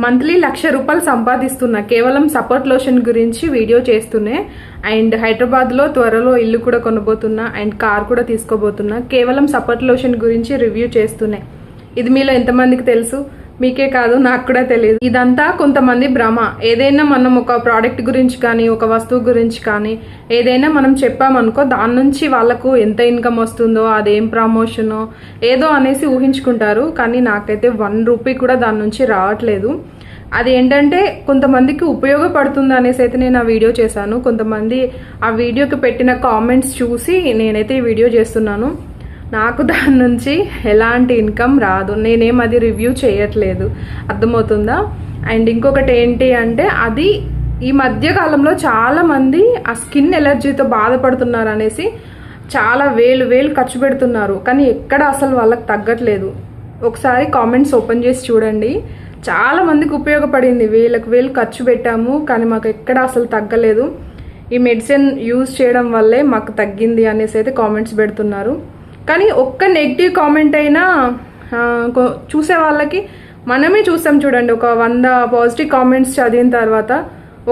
Monthly 1,00,000 రూపాయలు సంపాదిస్తున్నా కేవలం సపోర్ట్ లోషన్ గురించి వీడియో చేస్తూనే. అండ్ హైదరాబాద్లో త్వరలో ఇల్లు కూడా కొనబోతున్నా అండ్ కార్ కూడా తీసుకోబోతున్నా కేవలం సపోర్ట్ లోషన్ గురించి రివ్యూ చేస్తూనే. ఇది మీలో ఎంతమందికి తెలుసు? మీకే కాదు, నాకు కూడా తెలియదు. ఇదంతా కొంతమంది భ్రమ. ఏదైనా మనం ఒక ప్రోడక్ట్ గురించి కానీ ఒక వస్తువు గురించి కానీ ఏదైనా మనం చెప్పామనుకో, దాని నుంచి వాళ్ళకు ఎంత ఇన్కమ్ వస్తుందో, అదేం ప్రమోషనో ఏదో అనేసి ఊహించుకుంటారు. కానీ నాకైతే 1 రూపీ కూడా దాని నుంచి రావట్లేదు. అది ఏంటంటే కొంతమందికి ఉపయోగపడుతుంది అనేసి అయితే నేను ఆ వీడియో చేశాను. కొంతమంది ఆ వీడియోకి పెట్టిన కామెంట్స్ చూసి నేనైతే ఈ వీడియో చేస్తున్నాను. నాకు దాని నుంచి ఎలాంటి ఇన్కమ్ రాదు. నేనేం అది రివ్యూ చేయట్లేదు, అర్థమవుతుందా? అండ్ ఇంకొకటి ఏంటి అంటే, అది ఈ మధ్య కాలంలో చాలామంది ఆ స్కిన్ ఎలర్జీతో బాధపడుతున్నారు అనేసి చాలా వేలు ఖర్చు పెడుతున్నారు. కానీ ఎక్కడ అసలు వాళ్ళకి తగ్గట్లేదు. ఒకసారి కామెంట్స్ ఓపెన్ చేసి చూడండి. చాలా మందికి ఉపయోగపడింది. వేలు ఖర్చు పెట్టాము కానీ మాకు ఎక్కడ అసలు తగ్గలేదు. ఈ మెడిసిన్ యూజ్ చేయడం వల్లే మాకు తగ్గింది అనేసి అయితే కామెంట్స్ పెడుతున్నారు. కానీ ఒక్క నెగిటివ్ కామెంట్ అయినా చూసే వాళ్ళకి, మనమే చూస్తాం చూడండి, ఒక 100 పాజిటివ్ కామెంట్స్ చదివిన తర్వాత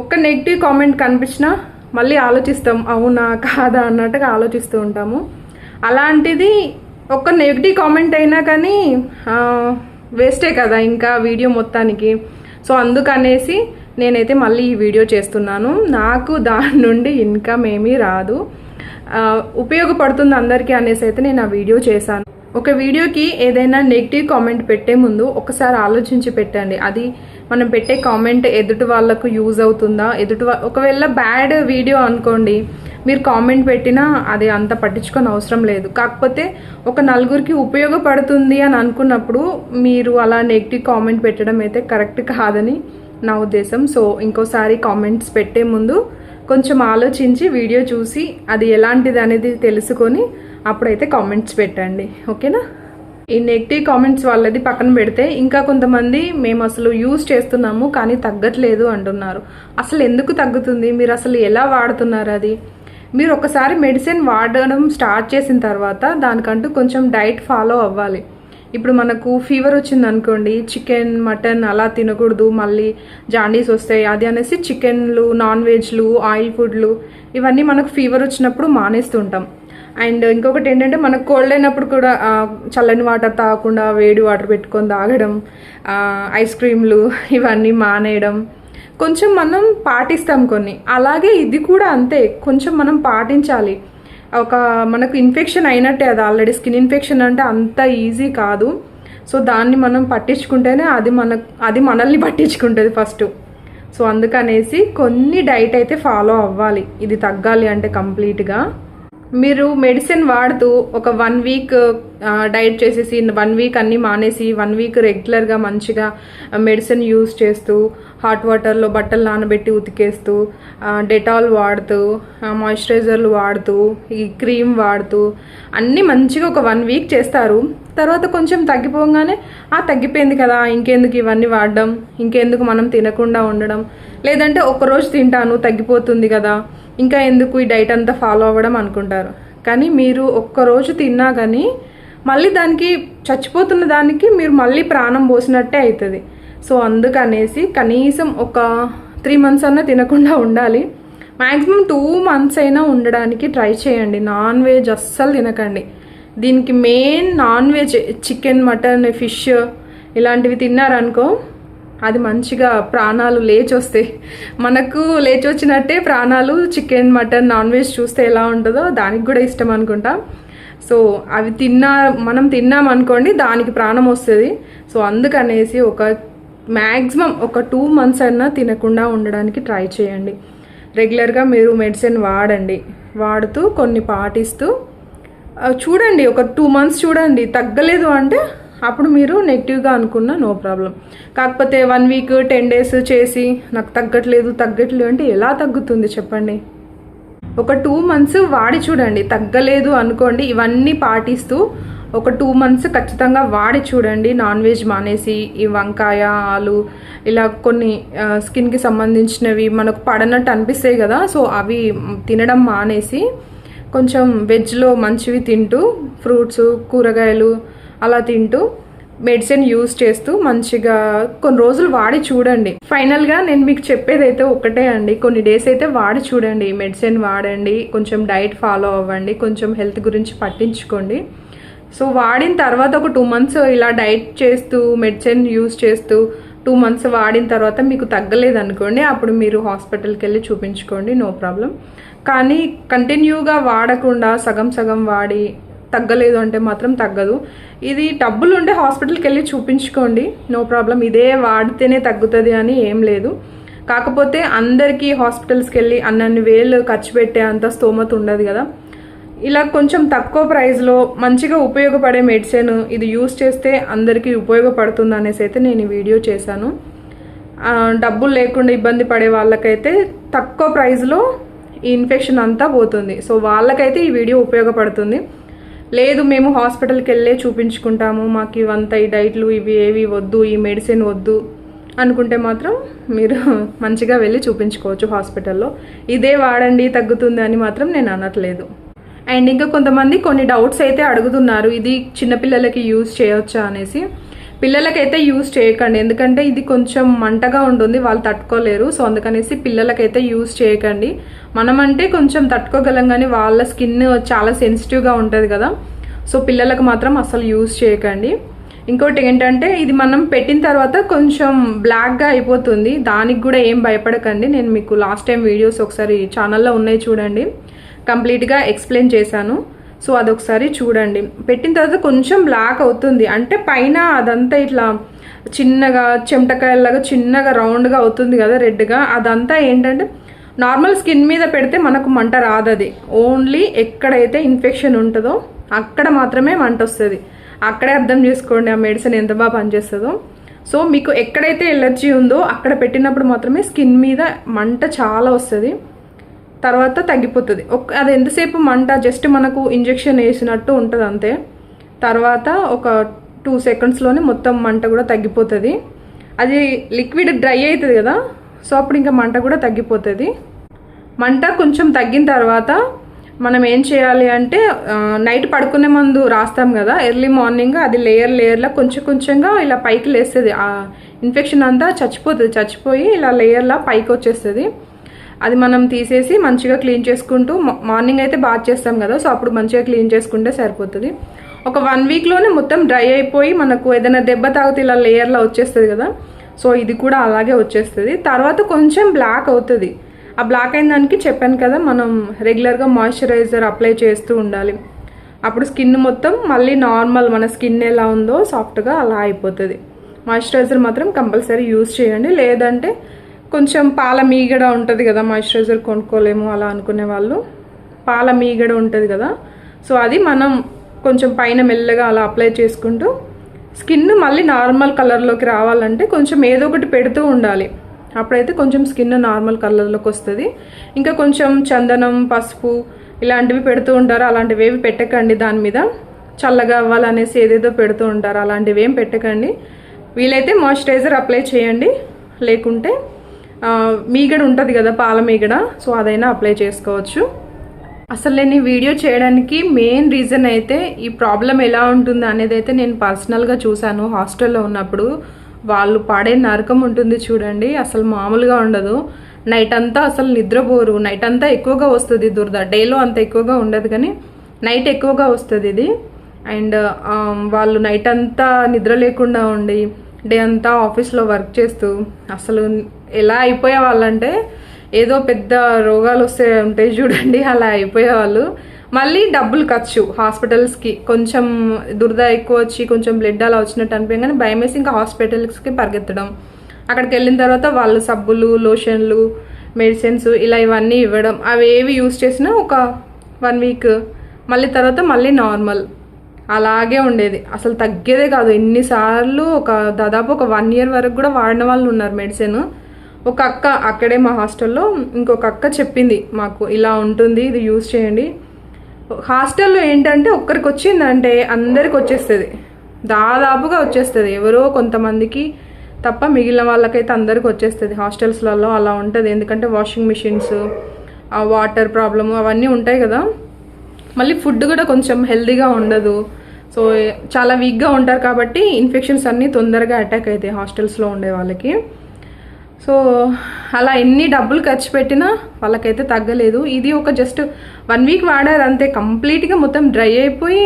ఒక్క నెగిటివ్ కామెంట్ కనిపించినా మళ్ళీ ఆలోచిస్తాం, అవునా కాదా అన్నట్టుగా ఆలోచిస్తూ ఉంటాము. అలాంటిది ఒక్క నెగిటివ్ కామెంట్ అయినా కానీ వేస్టే కదా ఇంకా వీడియో మొత్తానికి. సో అందుకనేసి నేనైతే మళ్ళీ ఈ వీడియో చేస్తున్నాను. నాకు దాని నుండి ఇన్కమ్ ఏమీ రాదు, ఉపయోగపడుతుంది అందరికీ అనేసి అయితే నేను ఆ వీడియో చేశాను. ఒక వీడియోకి ఏదైనా నెగిటివ్ కామెంట్ పెట్టే ముందు ఒకసారి ఆలోచించి పెట్టండి. అది మనం పెట్టే కామెంట్ ఎదుటి వాళ్ళకు యూజ్ అవుతుందా? ఒకవేళ బ్యాడ్ వీడియో అనుకోండి, మీరు కామెంట్ పెట్టినా అది అంత పట్టించుకొని అవసరం లేదు. కాకపోతే ఒక నలుగురికి ఉపయోగపడుతుంది అని అనుకున్నప్పుడు మీరు అలా నెగిటివ్ కామెంట్ పెట్టడం అయితే కరెక్ట్ కాదని నా ఉద్దేశం. సో ఇంకోసారి కామెంట్స్ పెట్టే ముందు కొంచెం ఆలోచించి వీడియో చూసి అది ఎలాంటిది అనేది తెలుసుకొని అప్పుడైతే కామెంట్స్ పెట్టండి, ఓకేనా? ఈ నెగిటివ్ కామెంట్స్ వాళ్ళది పక్కన పెడితే, ఇంకా కొంతమంది మేము అసలు యూజ్ చేస్తున్నాము కానీ తగ్గట్లేదు అంటున్నారు. అసలు ఎందుకు తగ్గుతుంది? మీరు అసలు ఎలా వాడుతున్నారు? అది మీరు ఒకసారి మెడిసిన్ వాడడం స్టార్ట్ చేసిన తర్వాత దానికంటూ కొంచెం డైట్ ఫాలో అవ్వాలి. ఇప్పుడు మనకు ఫీవర్ వచ్చింది అనుకోండి, చికెన్ మటన్ అలా తినకూడదు, మళ్ళీ జాండీస్ వస్తాయి అది అనేసి చికెన్లు, నాన్ వెజ్లు, ఆయిల్ ఫుడ్లు ఇవన్నీ మనకు ఫీవర్ వచ్చినప్పుడు మానేస్తుంటాం. అండ్ ఇంకొకటి ఏంటంటే, మనకు కోల్డ్ అయినప్పుడు కూడా చల్లని వాటర్ తాగకుండా వేడి వాటర్ పెట్టుకొని తాగడం, ఐస్ క్రీమ్లు ఇవన్నీ మానేయడం కొంచెం మనం పాటిస్తాం కొన్ని. అలాగే ఇది కూడా అంతే, కొంచెం మనం పాటించాలి. మనకు ఇన్ఫెక్షన్ అయినట్టే, అది ఆల్రెడీ స్కిన్ ఇన్ఫెక్షన్ అంటే అంత ఈజీ కాదు. సో దాన్ని మనం పట్టించుకుంటేనే అది మనల్ని పట్టించుకుంటుంది ఫస్ట్. సో అందుకనేసి కొన్ని డైట్ అయితే ఫాలో అవ్వాలి ఇది తగ్గాలి అంటే కంప్లీట్గా. మీరు మెడిసిన్ వాడుతూ ఒక 1 వీక్ డైట్ చేసేసి 1 వీక్ అన్నీ మానేసి 1 వీక్ రెగ్యులర్గా మంచిగా మెడిసిన్ యూజ్ చేస్తూ హాట్ వాటర్లో బట్టలు నానబెట్టి ఉతికేస్తూ డెటాల్ వాడుతూ మాయిశ్చరైజర్లు వాడుతూ ఈ క్రీమ్ వాడుతూ అన్నీ మంచిగా ఒక 1 వీక్ చేస్తారు. తర్వాత కొంచెం తగ్గిపోగానే తగ్గిపోయింది కదా, ఇంకెందుకు ఇవన్నీ వాడడం, ఇంకెందుకు మనం తినకుండా ఉండడం, లేదంటే ఒకరోజు తింటాను తగ్గిపోతుంది కదా, ఇంకా ఎందుకు ఈ డైట్ అంతా ఫాలో అవ్వడం అనుకుంటారు. కానీ మీరు ఒక్కరోజు తిన్నా కానీ మళ్ళీ దానికి చచ్చిపోతున్న దానికి మీరు మళ్ళీ ప్రాణం పోసినట్టే అవుతుంది. సో అందుకనేసి కనీసం ఒక 3 మంత్స్ అన్నా తినకుండా ఉండాలి. మ్యాక్సిమం 2 మంత్స్ అయినా ఉండడానికి ట్రై చేయండి. నాన్ వెజ్ అస్సలు తినకండి. దీనికి main non veg, chicken, mutton, fish ఇలాంటివి తిన్నారనుకో అది మంచిగా ప్రాణాలు లేచొస్తాయి. మనకు లేచొచ్చినట్టే ప్రాణాలు చికెన్, మటన్, నాన్ వెజ్ చూస్తే ఎలా ఉంటుందో దానికి కూడా ఇష్టం అనుకుంటా. సో అవి మనం తిన్నాం అనుకోండి దానికి ప్రాణం వస్తుంది. సో అందుకనేసి మ్యాక్సిమం ఒక 2 మంత్స్ అయినా తినకుండా ఉండడానికి ట్రై చేయండి. రెగ్యులర్గా మీరు మెడిసిన్ వాడండి, వాడుతూ కొన్ని పాటిస్తూ చూడండి. ఒక 2 మంత్స్ చూడండి, తగ్గలేదు అంటే అప్పుడు మీరు నెగిటివ్గా అనుకున్న నో ప్రాబ్లం. కాకపోతే 1 వీక్ 10 డేస్ చేసి నాకు తగ్గట్లేదు అంటే ఎలా తగ్గుతుంది చెప్పండి? ఒక 2 మంత్స్ వాడి చూడండి, తగ్గలేదు అనుకోండి. ఇవన్నీ పాటిస్తూ ఒక 2 మంత్స్ ఖచ్చితంగా వాడి చూడండి. నాన్ వెజ్ మానేసి ఈ వంకాయ, ఆలు ఇలా కొన్ని స్కిన్కి సంబంధించినవి మనకు పడనట్టు అనిపిస్తాయి కదా, సో అవి తినడం మానేసి కొంచెం వెజ్లో మంచివి తింటూ ఫ్రూట్స్, కూరగాయలు అలా తింటూ మెడిసిన్ యూజ్ చేస్తూ మంచిగా కొన్ని రోజులు వాడి చూడండి. ఫైనల్గా నేను మీకు చెప్పేది అయితే ఒకటే అండి, కొన్ని డేస్ అయితే వాడి చూడండి, మెడిసిన్ వాడండి, కొంచెం డైట్ ఫాలో అవ్వండి, కొంచెం హెల్త్ గురించి పట్టించుకోండి. సో వాడిన తర్వాత ఒక 2 months ఇలా డైట్ చేస్తూ మెడిసిన్ యూజ్ చేస్తూ 2 months వాడిన తర్వాత మీకు తగ్గలేదు అనుకోండి, అప్పుడు మీరు హాస్పిటల్కి వెళ్ళి చూపించుకోండి, నో ప్రాబ్లం. కానీ కంటిన్యూగా వాడకుండా సగం సగం వాడి తగ్గలేదు అంటే మాత్రం తగ్గదు. ఇది డబ్బులు ఉంటే హాస్పిటల్కి వెళ్ళి చూపించుకోండి, నో ప్రాబ్లం. ఇదే వాడితేనే తగ్గుతుంది అని ఏం లేదు. కాకపోతే అందరికీ హాస్పిటల్స్కి వెళ్ళి అన్నన్ని వేలు ఖర్చు పెట్టే అంత స్తోమత ఉండదు కదా. ఇలా కొంచెం తక్కువ ప్రైస్లో మంచిగా ఉపయోగపడే మెడిసిన్ ఇది యూస్ చేస్తే అందరికీ ఉపయోగపడుతుంది అనేసి అయితే నేను ఈ వీడియో చేశాను. డబ్బులు లేకుండా ఇబ్బంది పడే వాళ్ళకైతే తక్కువ ప్రైస్లో ఈ ఇన్ఫెక్షన్ అంతా పోతుంది. సో వాళ్ళకైతే ఈ వీడియో ఉపయోగపడుతుంది. లేదు మేము హాస్పిటల్కి వెళ్ళే చూపించుకుంటాము, మాకు ఇవంతా ఈ డైట్లు ఇవి ఏవి వద్దు, ఈ మెడిసిన్ వద్దు అనుకుంటే మాత్రం మీరు మంచిగా వెళ్ళి చూపించుకోవచ్చు హాస్పిటల్లో. ఇదే వాడండి తగ్గుతుంది అని మాత్రం నేను అనట్లేదు. అండ్ ఇంకా కొంతమంది కొన్ని డౌట్స్ అయితే అడుగుతున్నారు, ఇది చిన్నపిల్లలకి యూజ్ చేయొచ్చా అనేసి. పిల్లలకైతే యూజ్ చేయకండి, ఎందుకంటే ఇది కొంచెం మంటగా ఉంటుంది, వాళ్ళు తట్టుకోలేరు. సో అందుకనేసి పిల్లలకైతే యూజ్ చేయకండి. మనమంటే కొంచెం తట్టుకోగలం, కానీ వాళ్ళ స్కిన్ చాలా సెన్సిటివ్గా ఉంటుంది కదా. సో పిల్లలకు మాత్రం అసలు యూజ్ చేయకండి. ఇంకోటి ఏంటంటే ఇది మనం పెట్టిన తర్వాత కొంచెం బ్లాక్గా అయిపోతుంది, దానికి కూడా ఏం భయపడకండి. నేను మీకు లాస్ట్ టైం వీడియోస్ ఒకసారి ఛానల్లో ఉన్నాయి చూడండి, కంప్లీట్గా ఎక్స్ప్లెయిన్ చేశాను. సో అదొకసారి చూడండి. పెట్టిన తర్వాత కొంచెం బ్లాక్ అవుతుంది, అంటే పైన అదంతా ఇట్లా చిన్నగా చెమటకాయలాగా చిన్నగా రౌండ్గా అవుతుంది కదా రెడ్గా. అదంతా ఏంటంటే నార్మల్ స్కిన్ మీద పెడితే మనకు మంట రాదు, అది ఓన్లీ ఎక్కడైతే ఇన్ఫెక్షన్ ఉంటుందో అక్కడ మాత్రమే మంట వస్తుంది. అక్కడే అర్థం చేసుకోండి ఆ మెడిసిన్ ఎంత బాగా పనిచేస్తుందో. సో మీకు ఎక్కడైతే ఎలర్జీ ఉందో అక్కడ పెట్టినప్పుడు మాత్రమే స్కిన్ మీద మంట చాలా వస్తుంది, తర్వాత తగ్గిపోతుంది. అది ఎంతసేపు మంట జస్ట్ మనకు ఇంజెక్షన్ వేసినట్టు ఉంటుంది అంతే. తర్వాత ఒక 2 secondsలోనే మొత్తం మంట కూడా తగ్గిపోతుంది. అది లిక్విడ్ డ్రై అవుతుంది కదా, సో అప్పుడు ఇంకా మంట కూడా తగ్గిపోతుంది. మంట కొంచెం తగ్గిన తర్వాత మనం ఏం చేయాలి అంటే నైట్ పడుకునే ముందు రాస్తాం కదా, ఎర్లీ మార్నింగ్ అది లేయర్లా కొంచెం కొంచెంగా ఇలా పైకి లేస్తుంది. ఆ ఇన్ఫెక్షన్ అంతా చచ్చిపోయి ఇలా లేయర్లా పైకి వచ్చేస్తుంది. అది మనం తీసేసి మంచిగా క్లీన్ చేసుకుంటూ మార్నింగ్ అయితే బాత్ చేస్తాం కదా, సో అప్పుడు మంచిగా క్లీన్ చేసుకుంటే సరిపోతుంది. ఒక 1 weekలోనే మొత్తం డ్రై అయిపోయి మనకు ఏదైనా దెబ్బ తాగితే ఇలా లేయర్లా వచ్చేస్తుంది కదా, సో ఇది కూడా అలాగే వచ్చేస్తుంది. తర్వాత కొంచెం బ్లాక్ అవుతుంది. ఆ బ్లాక్ అయిన దానికి చెప్పాను కదా, మనం రెగ్యులర్గా మాయిశ్చరైజర్ అప్లై చేస్తూ ఉండాలి. అప్పుడు స్కిన్ మొత్తం మళ్ళీ నార్మల్ మన స్కిన్ ఎలా ఉందో సాఫ్ట్గా అలా అయిపోతుంది. మాయిశ్చరైజర్ మాత్రం కంపల్సరీ యూజ్ చేయండి. లేదంటే కొంచెం పాల మీగడ ఉంటుంది కదా, మాయిశ్చరైజర్ కొనుక్కోలేము అలా అనుకునే వాళ్ళు పాల మీగడ ఉంటుంది కదా, సో అది మనం కొంచెం పైన మెల్లగా అలా అప్లై చేసుకుంటూ స్కిన్ మళ్ళీ నార్మల్ కలర్లోకి రావాలంటే కొంచెం ఏదో ఒకటి పెడుతూ ఉండాలి. అప్పుడైతే కొంచెం స్కిన్ నార్మల్ కలర్లోకి వస్తుంది. ఇంకా కొంచెం చందనం, పసుపు ఇలాంటివి పెడుతూ ఉంటారు, అలాంటివి ఏవి పెట్టకండి. దాని మీద చల్లగా అవ్వాలనేసి ఏదేదో పెడుతూ ఉంటారు, అలాంటివి ఏం పెట్టకండి. వీలైతే మాయిశ్చరైజర్ అప్లై చేయండి, లేకుంటే మీగడ ఉంటుంది కదా పాల మీగడ, సో అదైనా అప్లై చేసుకోవచ్చు. అసలు నేను ఈ వీడియో చేయడానికి మెయిన్ రీజన్ అయితే ఈ ప్రాబ్లం ఎలా ఉంటుంది అనేది అయితే నేను పర్సనల్గా చూశాను. హాస్టల్లో ఉన్నప్పుడు వాళ్ళు పాడే నరకం ఉంటుంది చూడండి, అసలు మామూలుగా ఉండదు. నైట్ అంతా అసలు నిద్రపోరు, నైట్ అంతా ఎక్కువగా వస్తుంది దురద. డేలో అంత ఎక్కువగా ఉండదు కానీ నైట్ ఎక్కువగా వస్తుంది ఇది. అండ్ వాళ్ళు నైట్ అంతా నిద్ర లేకుండా ఉండి డే అంతా ఆఫీస్లో వర్క్ చేస్తూ అసలు ఎలా అయిపోయే వాళ్ళంటే ఏదో పెద్ద రోగాలు వస్తే ఉంటాయి చూడండి, అలా అయిపోయేవాళ్ళు. మళ్ళీ డబ్బులు ఖర్చు హాస్పిటల్స్కి, కొంచెం దురద ఎక్కువ వచ్చి కొంచెం బ్లడ్ అలా వచ్చినట్టు అనిపించగానే భయం వేసి ఇంకా హాస్పిటల్స్కి పరిగెత్తడం. అక్కడికి వెళ్ళిన తర్వాత వాళ్ళు సబ్బులు, లోషన్లు, మెడిసిన్స్ ఇలా ఇవన్నీ ఇవ్వడం. అవి ఏవి యూజ్ చేసినా ఒక 1 week, మళ్ళీ తర్వాత మళ్ళీ నార్మల్ అలాగే ఉండేది, అసలు తగ్గేదే కాదు. ఎన్నిసార్లు దాదాపు ఒక 1 year వరకు కూడా వాడిన వాళ్ళు ఉన్నారు మెడిసిన్. ఒక అక్క అక్కడే మా హాస్టల్లో ఇంకొక అక్క చెప్పింది మాకు, ఇలా ఉంటుంది ఇది యూజ్ చేయండి. హాస్టల్లో ఏంటంటే ఒక్కరికి వచ్చిందంటే అందరికి వచ్చేస్తుంది, దాదాపుగా వచ్చేస్తుంది. ఎవరో కొంతమందికి తప్ప మిగిలిన వాళ్ళకైతే అందరికి వచ్చేస్తుంది. హాస్టల్స్లలో అలా ఉంటుంది, ఎందుకంటే వాషింగ్ మిషన్స్, వాటర్ ప్రాబ్లము అవన్నీ ఉంటాయి కదా. మళ్ళీ ఫుడ్ కూడా కొంచెం హెల్తీగా ఉండదు. సో చాలా వీక్గా ఉంటారు కాబట్టి ఇన్ఫెక్షన్స్ అన్నీ తొందరగా అటాక్ అవుతాయి హాస్టల్స్లో ఉండే వాళ్ళకి. సో అలా ఎన్ని డబ్బులు ఖర్చు పెట్టినా వాళ్ళకైతే తగ్గలేదు. ఇది ఒక జస్ట్ 1 వీక్ వాడారు అంతే, కంప్లీట్గా మొత్తం డ్రై అయిపోయి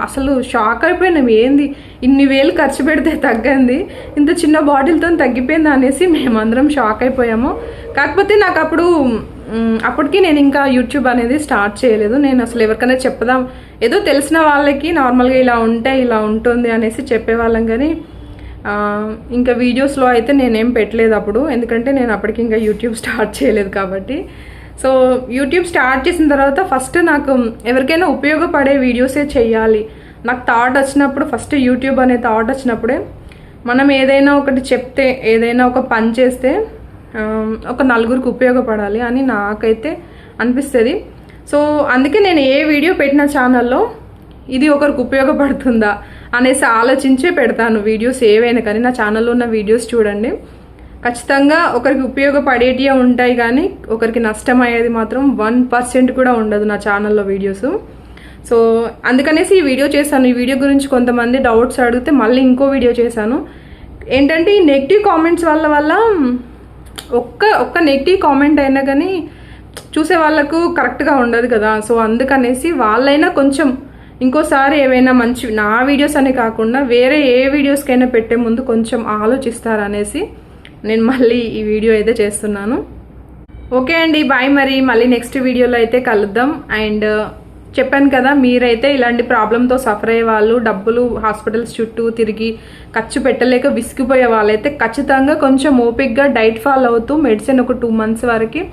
అసలు షాక్ అయిపోయినాం, ఏంది ఇన్ని వేలు ఖర్చు పెడితే తగ్గింది, ఇంత చిన్న బాటిల్తో తగ్గిపోయింది అనేసి మేమందరం షాక్ అయిపోయాము. కాకపోతే నాకు అప్పటికి నేను ఇంకా యూట్యూబ్ అనేది స్టార్ట్ చేయలేదు. నేను అసలు ఎవరికైనా చెప్పదాం, ఏదో తెలిసిన వాళ్ళకి నార్మల్గా ఇలా ఇలా ఉంటుంది అనేసి చెప్పేవాళ్ళం, కానీ ఇంకా వీడియోస్లో అయితే నేనేం పెట్టలేదు అప్పుడు, ఎందుకంటే నేను అప్పటికి ఇంకా యూట్యూబ్ స్టార్ట్ చేయలేదు కాబట్టి. సో యూట్యూబ్ స్టార్ట్ చేసిన తర్వాత ఫస్ట్ నాకు ఎవరికైనా ఉపయోగపడే వీడియోసే చేయాలి నాకు థాట్ వచ్చినప్పుడు, ఫస్ట్ యూట్యూబ్ అనే థాట్ వచ్చినప్పుడే మనం ఏదైనా ఒకటి చెప్తే, ఏదైనా ఒక పని చేస్తే ఒక నలుగురికి ఉపయోగపడాలి అని నాకైతే అనిపిస్తుంది. సో అందుకే నేను ఏ వీడియో పెట్టిన ఛానల్లో ఇది ఒకరికి ఉపయోగపడుతుందా అనేసి ఆలోచించే పెడతాను వీడియోస్ ఏవైనా. కానీ నా ఛానల్లో ఉన్న వీడియోస్ చూడండి, ఖచ్చితంగా ఒకరికి ఉపయోగపడేటివే ఉంటాయి, కానీ ఒకరికి నష్టం అయ్యేది మాత్రం 1% కూడా ఉండదు నా ఛానల్లో వీడియోస్. సో అందుకనేసి ఈ వీడియో చేశాను. ఈ వీడియో గురించి కొంతమంది డౌట్స్ అడిగితే మళ్ళీ ఇంకో వీడియో చేశాను. ఏంటంటే ఈ నెగిటివ్ కామెంట్స్ వల్ల ఒక్క నెగిటివ్ కామెంట్ అయినా కానీ చూసే వాళ్ళకు కరెక్ట్గా ఉండదు కదా. సో అందుకనేసి వాళ్ళైనా కొంచెం ఇంకోసారి ఏవైనా మంచి నా వీడియోస్ అనే కాకుండా వేరే ఏ వీడియోస్కైనా పెట్టే ముందు కొంచెం ఆలోచిస్తారనేసి నేను మళ్ళీ ఈ వీడియో అయితే చేస్తున్నాను. ఓకే అండి, బాయ్. మరి మళ్ళీ నెక్స్ట్ వీడియోలో అయితే కలుద్దాం. అండ్ చెప్పాను కదా, మీరైతే ఇలాంటి ప్రాబ్లంతో సఫర్ అయ్యే వాళ్ళు, డబ్బులు హాస్పిటల్స్ చుట్టూ తిరిగి ఖర్చు పెట్టలేక విసిగిపోయే వాళ్ళైతే ఖచ్చితంగా కొంచెం ఓపిక్గా డైట్ ఫాలో అవుతూ మెడిసిన్ ఒక 2 months వరకు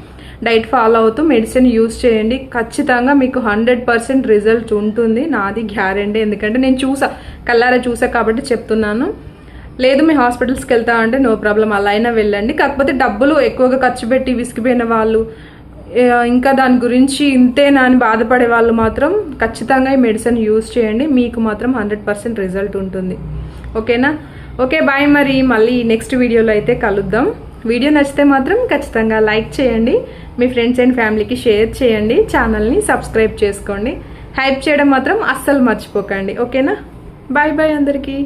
డైట్ ఫాలో అవుతూ మెడిసిన్ యూజ్ చేయండి. ఖచ్చితంగా మీకు 100% రిజల్ట్ ఉంటుంది, నాది గ్యారెంటీ. ఎందుకంటే నేను కళ్ళారా చూసా కాబట్టి చెప్తున్నాను. లేదు మీ హాస్పిటల్స్కి వెళ్తా అంటే నో ప్రాబ్లం, అలా అయినా వెళ్ళండి. కాకపోతే డబ్బులు ఎక్కువగా ఖర్చు పెట్టి విసిగిపోయిన వాళ్ళు, ఇంకా దాని గురించి ఇంతేనా అని బాధపడే వాళ్ళు మాత్రం ఖచ్చితంగా ఈ మెడిసిన్ యూజ్ చేయండి, మీకు మాత్రం 100% రిజల్ట్ ఉంటుంది. ఓకేనా? Okay, bye. మరి మళ్ళీ నెక్స్ట్ వీడియోలో అయితే కలుద్దాం. వీడియో నచ్చితే మాత్రం ఖచ్చితంగా లైక్ చేయండి, మీ ఫ్రెండ్స్ అండ్ ఫ్యామిలీకి షేర్ చేయండి, ఛానల్ని సబ్స్క్రైబ్ చేసుకోండి, హైప్ చేయడం మాత్రం అస్సలు మర్చిపోకండి. ఓకేనా? బాయ్ బాయ్ అందరికీ.